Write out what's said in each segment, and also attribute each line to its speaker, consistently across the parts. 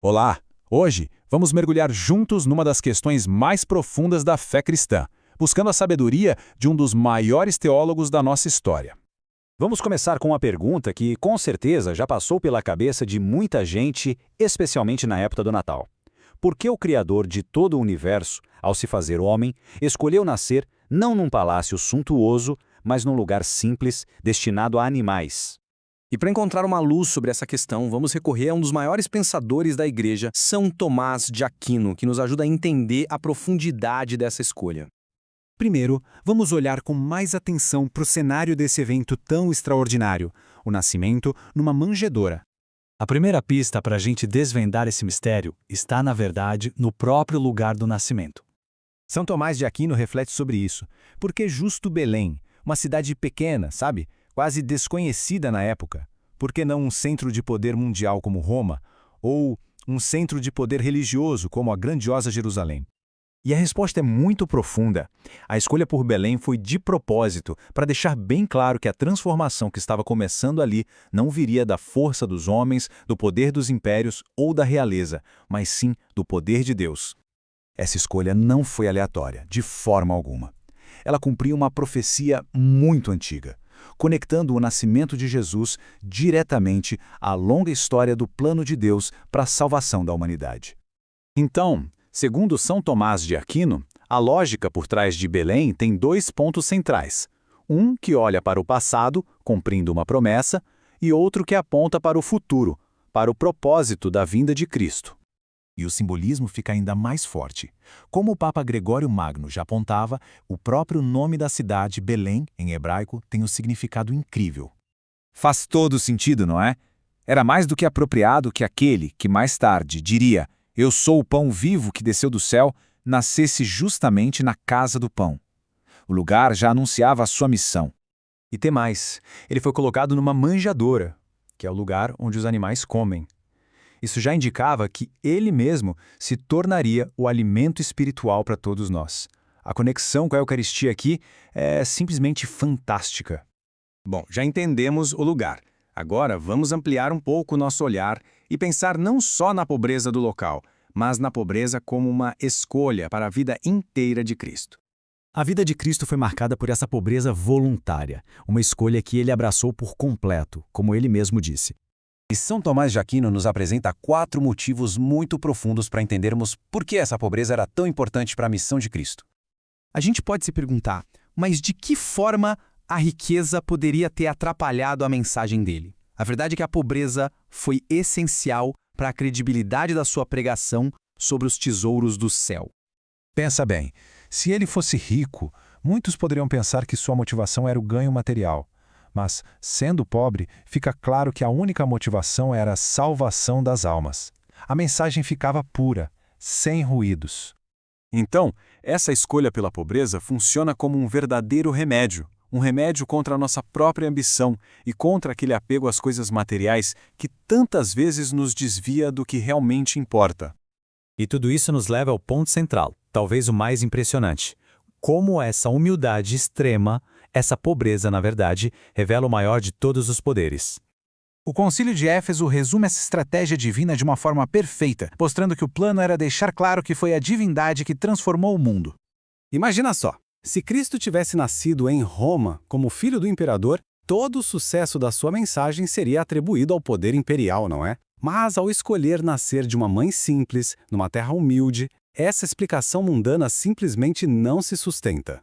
Speaker 1: Olá! Hoje, vamos mergulhar juntos numa das questões mais profundas da fé cristã, buscando a sabedoria de um dos maiores teólogos da nossa história.
Speaker 2: Vamos começar com uma pergunta que, com certeza, já passou pela cabeça de muita gente, especialmente na época do Natal. Por que o Criador de todo o universo, ao se fazer homem, escolheu nascer não num palácio suntuoso, mas num lugar simples, destinado a animais?
Speaker 3: E para encontrar uma luz sobre essa questão, vamos recorrer a um dos maiores pensadores da Igreja, São Tomás de Aquino, que nos ajuda a entender a profundidade dessa escolha.
Speaker 4: Primeiro, vamos olhar com mais atenção para o cenário desse evento tão extraordinário, o nascimento numa manjedoura.
Speaker 5: A primeira pista para a gente desvendar esse mistério está, na verdade, no próprio lugar do nascimento.
Speaker 6: São Tomás de Aquino reflete sobre isso. Por que justo Belém, uma cidade pequena, sabe? Quase desconhecida na época? Por que não um centro de poder mundial como Roma? Ou um centro de poder religioso como a grandiosa Jerusalém? E a resposta é muito profunda. A escolha por Belém foi de propósito, para deixar bem claro que a transformação que estava começando ali não viria da força dos homens, do poder dos impérios ou da realeza, mas sim do poder de Deus. Essa escolha não foi aleatória, de forma alguma. Ela cumpria uma profecia muito antiga, conectando o nascimento de Jesus diretamente à longa história do plano de Deus para a salvação da humanidade.
Speaker 2: Então, segundo São Tomás de Aquino, a lógica por trás de Belém tem dois pontos centrais. Um que olha para o passado, cumprindo uma promessa, e outro que aponta para o futuro, para o propósito da vinda de Cristo.
Speaker 6: E o simbolismo fica ainda mais forte. Como o Papa Gregório Magno já apontava, o próprio nome da cidade, Belém, em hebraico, tem um significado incrível.
Speaker 7: Faz todo sentido, não é? Era mais do que apropriado que aquele que mais tarde diria: "Eu sou o pão vivo que desceu do céu", nascesse justamente na casa do pão. O lugar já anunciava a sua missão.
Speaker 4: E tem mais, ele foi colocado numa manjedoura, que é o lugar onde os animais comem. Isso já indicava que ele mesmo se tornaria o alimento espiritual para todos nós. A conexão com a Eucaristia aqui é simplesmente fantástica.
Speaker 3: Bom, já entendemos o lugar. Agora vamos ampliar um pouco o nosso olhar e pensar não só na pobreza do local, mas na pobreza como uma escolha para a vida inteira de Cristo.
Speaker 4: A vida de Cristo foi marcada por essa pobreza voluntária, uma escolha que ele abraçou por completo, como ele mesmo disse.
Speaker 6: E São Tomás de Aquino nos apresenta 4 motivos muito profundos para entendermos por que essa pobreza era tão importante para a missão de Cristo.
Speaker 8: A gente pode se perguntar, mas de que forma a riqueza poderia ter atrapalhado a mensagem dele? A verdade é que a pobreza foi essencial para a credibilidade da sua pregação sobre os tesouros do céu.
Speaker 9: Pensa bem, se ele fosse rico, muitos poderiam pensar que sua motivação era o ganho material. Mas, sendo pobre, fica claro que a única motivação era a salvação das almas. A mensagem ficava pura, sem ruídos.
Speaker 1: Então, essa escolha pela pobreza funciona como um verdadeiro remédio. Um remédio contra a nossa própria ambição e contra aquele apego às coisas materiais que tantas vezes nos desvia do que realmente importa.
Speaker 5: E tudo isso nos leva ao ponto central, talvez o mais impressionante. Como essa humildade extrema, essa pobreza, na verdade, revela o maior de todos os poderes.
Speaker 7: O Concílio de Éfeso resume essa estratégia divina de uma forma perfeita, mostrando que o plano era deixar claro que foi a divindade que transformou o mundo.
Speaker 8: Imagina só, se Cristo tivesse nascido em Roma como filho do imperador, todo o sucesso da sua mensagem seria atribuído ao poder imperial, não é? Mas ao escolher nascer de uma mãe simples, numa terra humilde, essa explicação mundana simplesmente não se sustenta.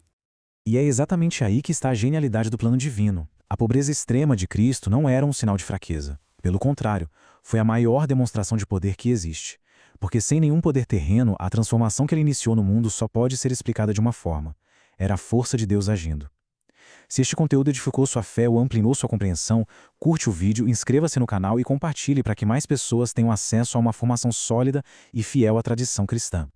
Speaker 4: E é exatamente aí que está a genialidade do plano divino. A pobreza extrema de Cristo não era um sinal de fraqueza. Pelo contrário, foi a maior demonstração de poder que existe. Porque sem nenhum poder terreno, a transformação que ele iniciou no mundo só pode ser explicada de uma forma. Era a força de Deus agindo. Se este conteúdo edificou sua fé ou ampliou sua compreensão, curte o vídeo, inscreva-se no canal e compartilhe para que mais pessoas tenham acesso a uma formação sólida e fiel à tradição cristã.